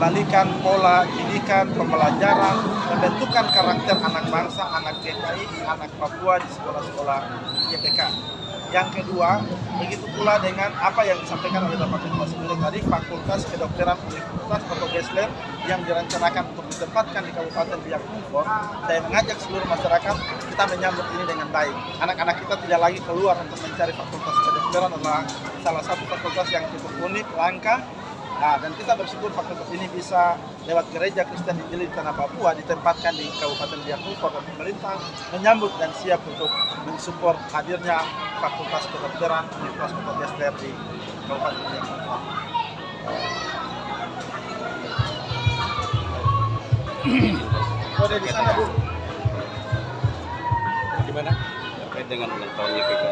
Balikan pola didikan, pembelajaran, membentukan karakter anak bangsa, anak GKI, anak Papua di sekolah-sekolah YPK. Yang kedua, begitu pula dengan apa yang disampaikan oleh Bapak Ketua sendiri tadi, Fakultas Kedokteran Universitas atau Gesler yang direncanakan untuk ditempatkan di Kabupaten Biak Numfor. Saya mengajak seluruh masyarakat kita menyambut ini dengan baik. Anak-anak kita tidak lagi keluar untuk mencari fakultas kedokteran, adalah salah satu fakultas yang cukup unik, langka. Nah, dan kita bersyukur fakultas ini bisa lewat Gereja Kristen Injil di Tanah Papua ditempatkan di Kabupaten Biak Numfor, dan pemerintah menyambut dan siap untuk mensupport hadirnya Fakultas Kedokteran Universitas Kota Gesler di Kabupaten Biak Numfor. Kode di sana, Bu. Gimana? Terkait dengan ulang tahun YPK.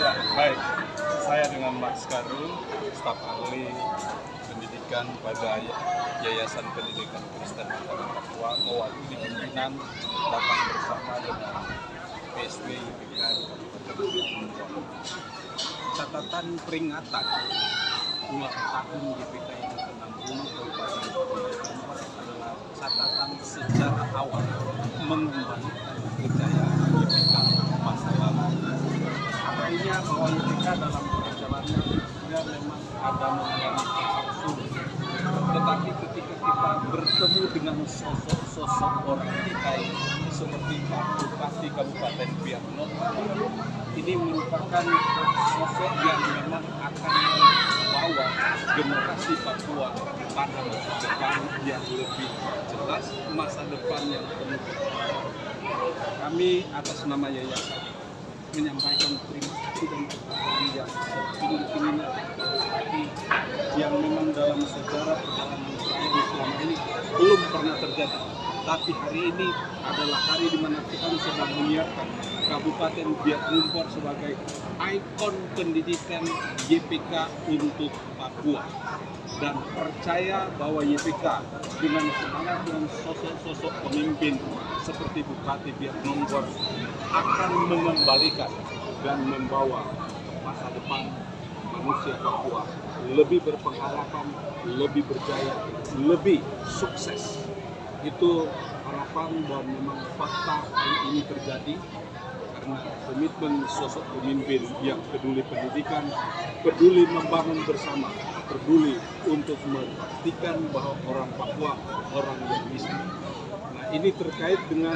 Ya, baik. Saya dengan Mas Karun, staf ahli pendidikan pada Yayasan Pendidikan Kristen Tanah Papua, mewakili pimpinan datang bersama dengan PSW YPK di Kabupaten Biak Numfor. Catatan peringatan ulang tahun YPK yang ke-60 Kabupaten Biak Numfor adalah catatan sejarah awal mengembalikan kejayaan YPK masa lalu. Artinya bahwa YPK dalam perjalanannya dia memang ada mengalami pasang surut. Tetapi ketika kita bertemu dengan sosok-sosok orang DKI seperti Pak Bupati Kabupaten Biak Numfor, ini merupakan sosok yang memang akan membawa generasi Papua pada masa depan yang lebih jelas, masa depan yang penuh. Kami atas nama yayasan menyampaikan terima kasih dan penghargaan yang setinggi-tingginya yang memang dalam sejarah perjalanan saya selama ini belum pernah terjadi. Tapi hari ini adalah hari di mana kita sedang menyiapkan Kabupaten Biak Numfor sebagai ikon pendidikan YPK untuk Papua. Dan percaya bahwa YPK dengan semangat dengan sosok-sosok pemimpin seperti Bupati Biak Numfor akan mengembalikan dan membawa masa depan manusia Papua lebih berpengharapan, lebih berjaya, lebih sukses. Itu harapan bahwa memang fakta hari ini terjadi karena komitmen sosok pemimpin yang peduli pendidikan, peduli membangun bersama, peduli untuk memastikan bahwa orang Papua orang yang miskin. Nah, ini terkait dengan